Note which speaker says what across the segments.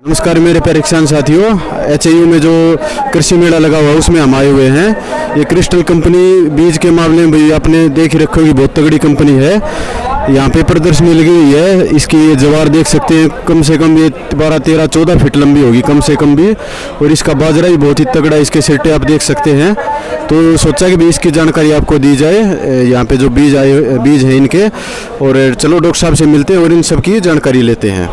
Speaker 1: नमस्कार मेरे प्यारे किसान साथियों, HIU में जो कृषि मेला लगा हुआ है उसमें हम आए हुए हैं। ये क्रिस्टल कंपनी बीज के मामले में भाई आपने देख ही रखा होगी, बहुत तगड़ी कंपनी है। यहाँ पे प्रदर्शनी लगी हुई है। इसकी ये ज्वार देख सकते हैं, कम से कम ये 12-13-14 फीट लंबी होगी कम से कम भी। और इसका बाजरा भी बहुत ही तगड़ा, इसके सिरटे आप देख सकते हैं। तो सोचा कि भी इसकी जानकारी आपको दी जाए, यहाँ पे जो बीज हैं इनके। और चलो डॉक्टर साहब से मिलते हैं और इन सब की जानकारी लेते हैं।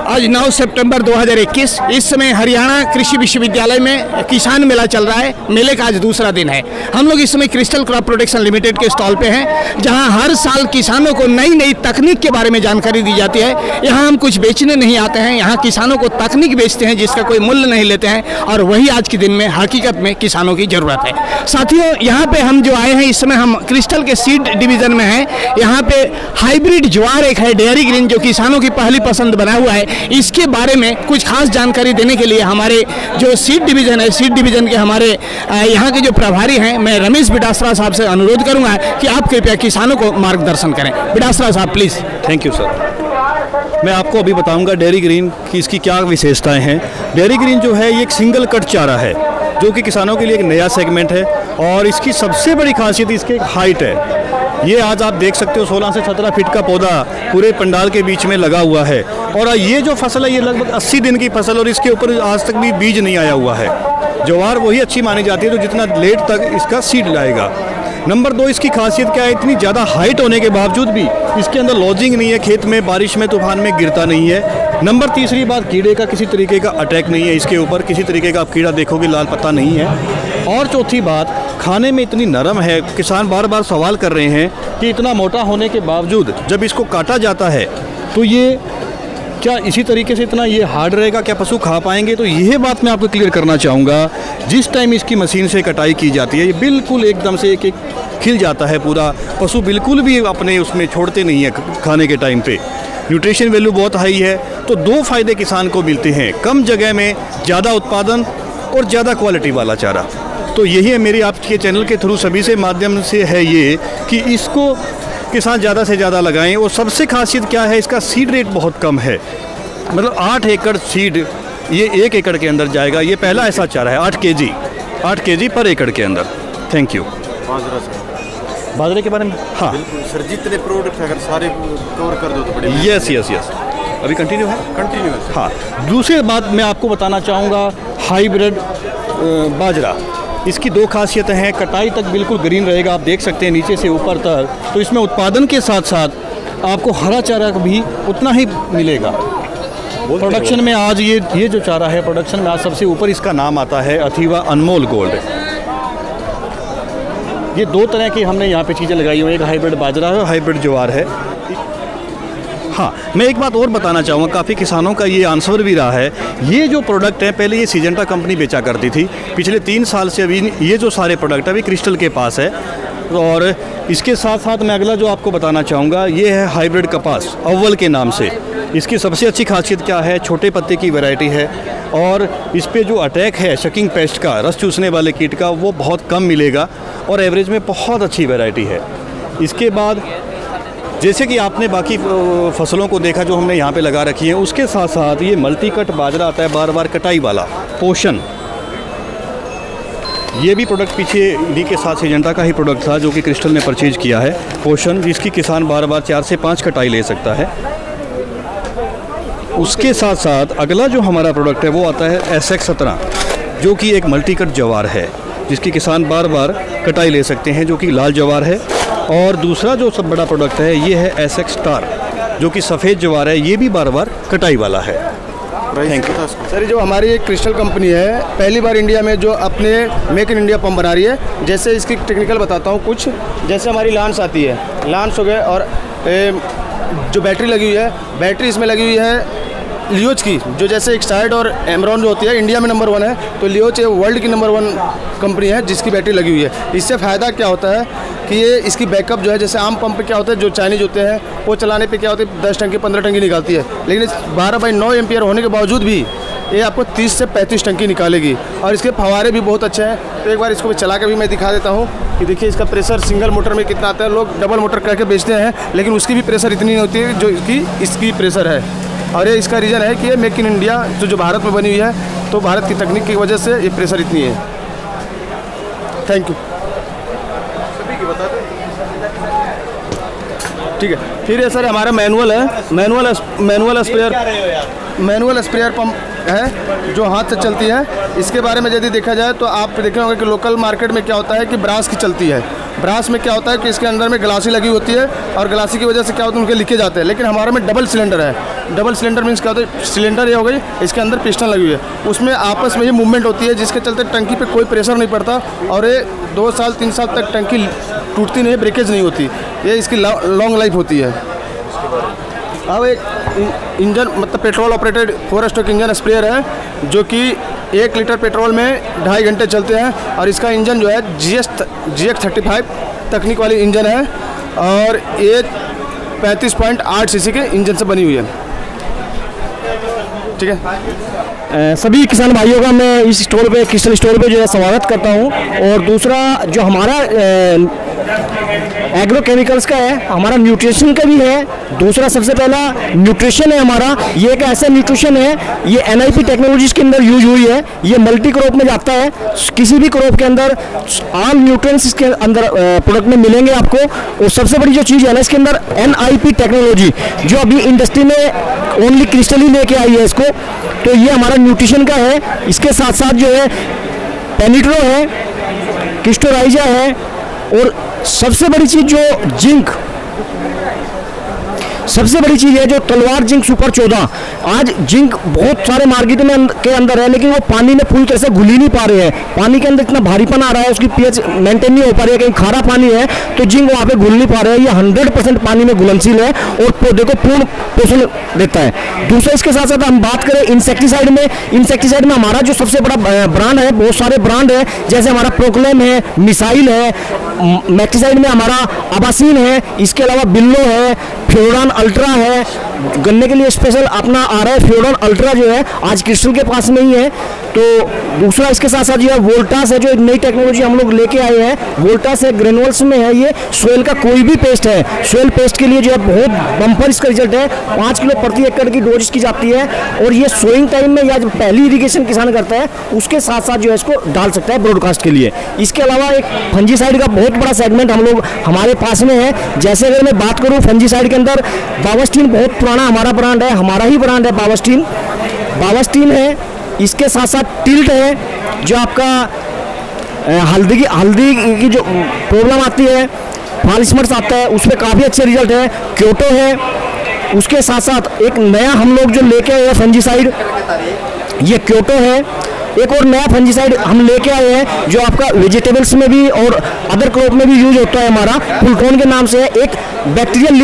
Speaker 2: आज 9 सितंबर 2021 इस समय हरियाणा कृषि विश्वविद्यालय में किसान मेला चल रहा है। मेले का आज दूसरा दिन है। हम लोग इस समय क्रिस्टल क्रॉप प्रोटेक्शन लिमिटेड के स्टॉल पे हैं, जहां हर साल किसानों को नई नई तकनीक के बारे में जानकारी दी जाती है। यहां हम कुछ बेचने नहीं आते हैं, यहां किसानों को तकनीक बेचते हैं जिसका कोई मूल्य नहीं लेते हैं। और वही आज के दिन में हकीकत में किसानों की जरूरत है। साथियों, यहाँ पे हम जो आए हैं इस समय हम क्रिस्टल के सीड डिवीजन में हैं। यहाँ पे हाइब्रिड ज्वार एक है, डेयरी ग्रीन, जो किसानों की पहली पसंद बना हुआ है। इसके बारे में कुछ खास जानकारी देने के लिए हमारे जो सीड डिवीजन है, सीड डिवीजन के हमारे यहाँ के जो प्रभारी हैं, मैं रमेश बिडासरा साहब से अनुरोध करूंगा कि आप कृपया किसानों को मार्गदर्शन करें। बिडासरा साहब प्लीज।
Speaker 3: Thank you sir. मैं आपको अभी बताऊंगा डेयरी ग्रीन की इसकी क्या विशेषताएं हैं। डेयरी ग्रीन जो है ये एक सिंगल कट चारा है, जो कि किसानों के लिए एक नया सेगमेंट है। और इसकी सबसे बड़ी खासियत इसकी हाइट है। ये आज आप देख सकते हो 16 से 17 फीट का पौधा पूरे पंडाल के बीच में लगा हुआ है। और ये जो फसल है ये लगभग 80 दिन की फसल, और इसके ऊपर आज तक भी बीज नहीं आया हुआ है। ज्वार वही अच्छी मानी जाती है तो जितना लेट तक इसका सीड लाएगा। नंबर 2, इसकी खासियत क्या है, इतनी ज़्यादा हाइट होने के बावजूद भी इसके अंदर लॉजिंग नहीं है, खेत में बारिश में तूफान में गिरता नहीं है। नंबर तीसरी बात, कीड़े का किसी तरीके का अटैक नहीं है इसके ऊपर, किसी तरीके का आप कीड़ा देखोगे लाल पत्ता नहीं है। और चौथी बात, खाने में इतनी नरम है। किसान बार बार सवाल कर रहे हैं कि इतना मोटा होने के बावजूद जब इसको काटा जाता है तो ये क्या इसी तरीके से इतना ये हार्ड रहेगा, क्या पशु खा पाएंगे? तो यह बात मैं आपको क्लियर करना चाहूँगा। जिस टाइम इसकी मशीन से कटाई की जाती है ये बिल्कुल एकदम से एक खिल जाता है पूरा। पशु बिल्कुल भी अपने उसमें छोड़ते नहीं है खाने के टाइम पे। न्यूट्रिशन वैल्यू बहुत हाई है। तो 2 फायदे किसान को मिलते हैं, कम जगह में ज़्यादा उत्पादन और ज़्यादा क्वालिटी वाला चारा। तो यही है मेरी आपके चैनल के थ्रू सभी से माध्यम से है ये कि इसको किसान ज़्यादा से ज़्यादा लगाएं। और सबसे खासियत क्या है, इसका सीड रेट बहुत कम है। मतलब 8 एकड़ सीड ये 1 एकड़ के अंदर जाएगा। ये पहला ऐसा चारा है 8 केजी पर एकड़ के अंदर। Thank you. बाजरे के बारे में हाँ
Speaker 1: सर, जितने प्रोडक्ट अगर सारे कवर कर दो तो बढ़िया।
Speaker 3: यस अभी कंटिन्यू है हाँ। दूसरी बात मैं आपको बताना चाहूँगा, हाइब्रिड बाजरा, इसकी 2 खासियतें हैं। कटाई तक बिल्कुल ग्रीन रहेगा, आप देख सकते हैं नीचे से ऊपर तक। तो इसमें उत्पादन के साथ साथ आपको हरा चारा भी उतना ही मिलेगा। प्रोडक्शन में आज ये जो चारा है, प्रोडक्शन में आज सबसे ऊपर इसका नाम आता है अथीवा अनमोल गोल्ड। ये 2 तरह की हमने यहाँ पे चीज़ें लगाई हुई हैं, एक हाइब्रिड बाजरा है और हाइब्रिड ज्वार है। हाँ, मैं एक बात और बताना चाहूँगा, काफ़ी किसानों का ये आंसर भी रहा है। ये जो प्रोडक्ट है पहले ये सिजेंटा कंपनी बेचा करती थी, पिछले 3 साल से अभी ये जो सारे प्रोडक्ट अभी क्रिस्टल के पास है। और इसके साथ साथ मैं अगला जो आपको बताना चाहूँगा ये है हाइब्रिड कपास अव्वल के नाम से। इसकी सबसे अच्छी खासियत क्या है, छोटे पत्ते की वैरायटी है। और इस पे जो अटैक है शकिंग पेस्ट का, रस चूसने वाले कीट का, वो बहुत कम मिलेगा। और एवरेज में बहुत अच्छी वैरायटी है। इसके बाद जैसे कि आपने बाकी फसलों को देखा जो हमने यहाँ पे लगा रखी है, उसके साथ साथ ये मल्टी कट बाजरा आता है, बार बार कटाई वाला पोषण। ये भी प्रोडक्ट पीछे इन्हीं के साथ सिजेंटा का ही प्रोडक्ट था जो कि क्रिस्टल ने परचेज किया है, पोषण, जिसकी किसान बार बार 4 से 5 कटाई ले सकता है। उसके साथ साथ अगला जो हमारा प्रोडक्ट है वो आता है SX17, जो कि एक मल्टी कट ज्वार है, जिसकी किसान बार बार कटाई ले सकते हैं, जो कि लाल ज्वार है। और दूसरा जो सब बड़ा प्रोडक्ट है ये है SX स्टार, जो कि सफ़ेद ज्वार है, ये भी बार बार कटाई वाला है। Thank you
Speaker 4: sir. जो हमारी एक क्रिस्टल कंपनी है, पहली बार इंडिया में जो अपने मेक इन इंडिया पंप बना रही है। जैसे इसकी टेक्निकल बताता हूँ कुछ। जैसे हमारी लांस आती है, लांस हो गए, और जो बैटरी लगी हुई है, बैटरी इसमें लगी हुई है लियोज की, जो जैसे एक्साइड और एमरॉन जो होती है इंडिया में नंबर 1 है, तो लियोज वर्ल्ड की नंबर 1 कंपनी है जिसकी बैटरी लगी हुई है। इससे फ़ायदा क्या होता है कि ये इसकी बैकअप जो है, जैसे आम पंप पे क्या होता है, जो चाइनीज होते हैं वो चलाने पे क्या होती है 10 टंकी 15 टंकी निकालती है, लेकिन 12/9 एम्पियर होने के बावजूद भी ये आपको 30 से 35 टंकी निकालेगी। और इसके फवारे भी बहुत अच्छे हैं। तो एक बार इसको चला के भी मैं दिखा देता हूँ कि देखिए इसका प्रेशर सिंगल मोटर में कितना आता है। लोग डबल मोटर करके बेचते हैं, लेकिन उसकी भी प्रेशर इतनी नहीं होती है जो इसकी प्रेशर है। और ये इसका रीज़न है कि ये मेक इन इंडिया जो भारत में बनी हुई है, तो भारत की तकनीक की वजह से ये प्रेशर इतनी है। Thank you. ठीक है, फिर ये सर हमारा मैनुअल है, मैनुअल स्प्रेयर पंप है जो हाथ से चलती है। इसके बारे में यदि देखा जाए तो आप देखे होंगे कि लोकल मार्केट में क्या होता है कि ब्रास की चलती है। ब्रास में क्या होता है कि इसके अंदर में ग्लासी लगी होती है और ग्लासी की वजह से क्या होता है उनके लीकेज आते हैं। लेकिन हमारे में डबल सिलेंडर है। डबल सिलेंडर मीन्स क्या होता है, सिलेंडर ये हो गई, इसके अंदर पिस्टन लगी हुई है, उसमें आपस में ही मूवमेंट होती है, जिसके चलते टंकी पे कोई प्रेशर नहीं पड़ता और ये 2 साल 3 साल तक टंकी टूटती नहीं, ब्रेकेज नहीं होती। ये इसकी लॉन्ग लाइफ होती है। अब एक इंजन मतलब petrol operated 4 stroke engine sprayer है जो कि 1 लीटर पेट्रोल में 2.5 घंटे चलते हैं और इसका इंजन जो है GX35 तकनीक वाली इंजन है और ये 35.8 सीसी के इंजन से बनी हुई है। ठीक है,
Speaker 5: सभी किसान भाइयों का मैं इस स्टॉल पे, क्रिस्टल स्टॉल पे जो है स्वागत करता हूँ। और दूसरा जो हमारा एग्रो केमिकल्स का है, हमारा न्यूट्रिशन का भी है। दूसरा सबसे पहला न्यूट्रिशन है हमारा, ये एक ऐसा न्यूट्रिशन है, ये NIP टेक्नोलॉजीज के अंदर यूज हुई है। ये मल्टी क्रॉप में जाता है, किसी भी क्रॉप के अंदर ऑल न्यूट्रिएंट्स इसके अंदर प्रोडक्ट में मिलेंगे आपको। और सबसे बड़ी जो चीज़ है ना इसके अंदर NIP टेक्नोलॉजी, जो अभी इंडस्ट्री में ओनली क्रिस्टल ही लेके आई है इसको, तो ये हमारा न्यूट्रिशन का है। इसके साथ साथ जो है पेनिट्रो है, क्रिस्टोराइजा है और सबसे बड़ी चीज़ जो जिंक, सबसे बड़ी चीज़ है जो तलवार जिंक सुपर 14। आज जिंक बहुत सारे मार्केट में के अंदर है, लेकिन वो पानी में पूरी तरह से घुल ही नहीं पा रहे हैं। पानी के अंदर इतना भारीपन आ रहा है, उसकी pH मेंटेन नहीं हो पा रही है, कहीं खारा पानी है तो जिंक वहाँ पे घुल नहीं पा रहा है। ये 100% पानी में घुलनशील है और पौधे को पूर्ण पोषण देता है। दूसरा इसके साथ साथ हम बात करें इंसेक्टिसाइड में, इंसेक्टिसाइड में हमारा जो सबसे बड़ा ब्रांड है, बहुत सारे ब्रांड है, जैसे हमारा प्रोक्लेम है, मिसाइल है, मैक्टिसाइड में हमारा अबासीन है, इसके अलावा बिल्लो है, फ्योरॉन अल्ट्रा है, गन्ने के लिए स्पेशल अपना आ रहा है फ्योरॉन अल्ट्रा जो है आज क्रिस्टल के पास में ही है। तो दूसरा इसके साथ साथ जो है वोल्टास है, जो एक नई टेक्नोलॉजी हम लोग लेके आए हैं। वोल्टास है, ग्रेनुअल्स में है, ये सोयल का कोई भी पेस्ट है, सोयल पेस्ट के लिए जो है बहुत बम्पर इसका रिजल्ट है। 5 किलो प्रति एकड़ की डोज इसकी जाती है और ये सोइंग टाइम में या जब पहली इरिगेशन किसान करता है उसके साथ साथ जो है इसको डाल सकता है ब्रॉडकास्ट के लिए। इसके अलावा एक फंजीसाइड का बहुत बड़ा सेगमेंट हम लोग हमारे पास में है। जैसे अगर मैं बात करूँ फंजीसाइड के अंदर, बावस्टीन बहुत पुराना हमारा ब्रांड है, हमारा ही ब्रांड है बावस्टीन है। इसके साथ साथ टिल्ट है, जो आपका हल्दी की जो प्रॉब्लम आती है, फॉल स्मर्स आता है, उसमें काफ़ी अच्छे रिजल्ट है। क्योटो है, उसके साथ साथ एक नया हम लोग जो लेके आए हैं फंजीसाइड, ये क्योटो है। एक और नया फंजीसाइड हम लेके आए हैं जो आपका वेजिटेबल्स में भी और अदर क्रॉप में भी यूज होता है, हमारा फुलटोन के नाम से है। एक बैक्टीरियल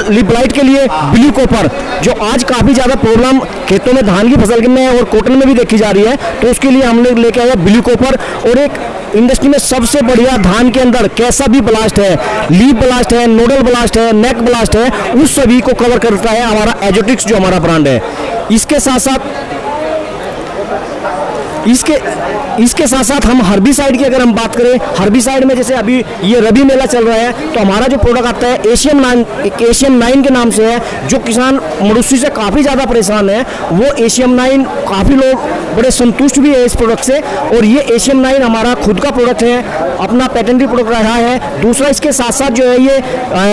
Speaker 5: लीफ ब्लाइट के लिए ब्लू कॉपर, जो आज काफ़ी ज़्यादा प्रॉब्लम खेतों में धान की फसल में और कॉटन में भी देखी जा रही है, तो उसके लिए हम लोग लेके आए हैं ब्लू कॉपर। और एक इंडस्ट्री में सबसे बढ़िया धान के अंदर कैसा भी ब्लास्ट है, लीफ ब्लास्ट है, नोडल ब्लास्ट है, नेक ब्लास्ट है, उस सभी को कवर करता है हमारा एजोटिक्स जो हमारा ब्रांड है। इसके साथ साथ हम हर्बिसाइड की अगर हम बात करें, हर्बिसाइड में जैसे अभी ये रबी मेला चल रहा है, तो हमारा जो प्रोडक्ट आता है एशियम 9 के नाम से है। जो किसान मरुस्थी से काफ़ी ज़्यादा परेशान है, वो एशियम 9 काफ़ी लोग बड़े संतुष्ट भी है इस प्रोडक्ट से। और ये एशियम 9 हमारा खुद का प्रोडक्ट है, अपना पेटेंटरी प्रोडक्ट रहा है। दूसरा इसके साथ साथ जो है ये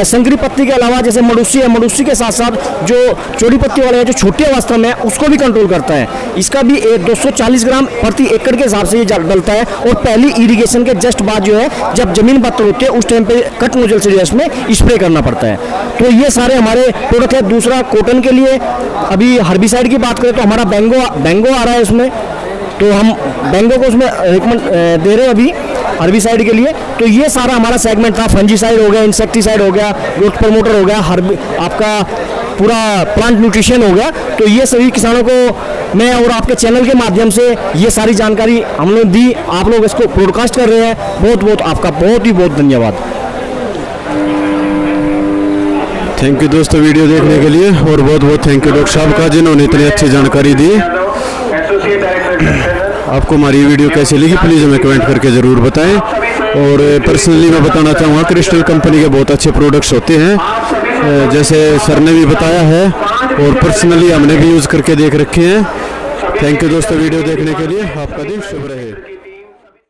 Speaker 5: संकरी पत्ती के अलावा जैसे मरुस्थी है, मरुस्थी के साथ साथ जो चौड़ी पत्ती वाले हैं, जो छोटी अवस्था में है, उसको भी कंट्रोल करता है। इसका भी 240 ग्राम प्रति एकड़ के हिसाब से ये डलता है। और पहली इरिगेशन के जस्ट बाद जो है, जब जमीन बत्तर होती है उस टाइम पे कट नोजल से इसमें स्प्रे करना पड़ता है। तो ये सारे हमारे प्रोडक्ट है। दूसरा कॉटन के लिए अभी हर्बिसाइड की बात करें तो हमारा बैंगो आ रहा है उसमें, तो हम बैंगो को उसमें रिकमेंड दे रहे हैं अभी हर्बिसाइड के लिए। तो ये सारा हमारा सेगमेंट था, फंजीसाइड हो गया, इंसेक्टिसाइड हो गया, ग्रोथ प्रमोटर हो गया, आपका पूरा प्लांट न्यूट्रिशन हो गया। तो ये सभी किसानों को मैं और आपके चैनल के माध्यम से ये सारी जानकारी हम लोग दी, आप लोग इसको ब्रॉडकास्ट कर रहे हैं। बहुत बहुत आपका बहुत ही बहुत धन्यवाद।
Speaker 1: थैंक यू दोस्तों वीडियो देखने के लिए, और बहुत बहुत थैंक यू डॉक्टर साहब का जिन्होंने इतनी अच्छी जानकारी दी। आपको हमारी वीडियो कैसी लगी प्लीज़ हमें कमेंट करके ज़रूर बताएं। और पर्सनली मैं बताना चाहूँगा क्रिस्टल कंपनी के बहुत अच्छे प्रोडक्ट्स होते हैं जैसे सर ने भी बताया है और पर्सनली हमने भी यूज़ करके देख रखे हैं। थैंक यू दोस्तों वीडियो देखने के लिए, आपका दिन शुभ रहे।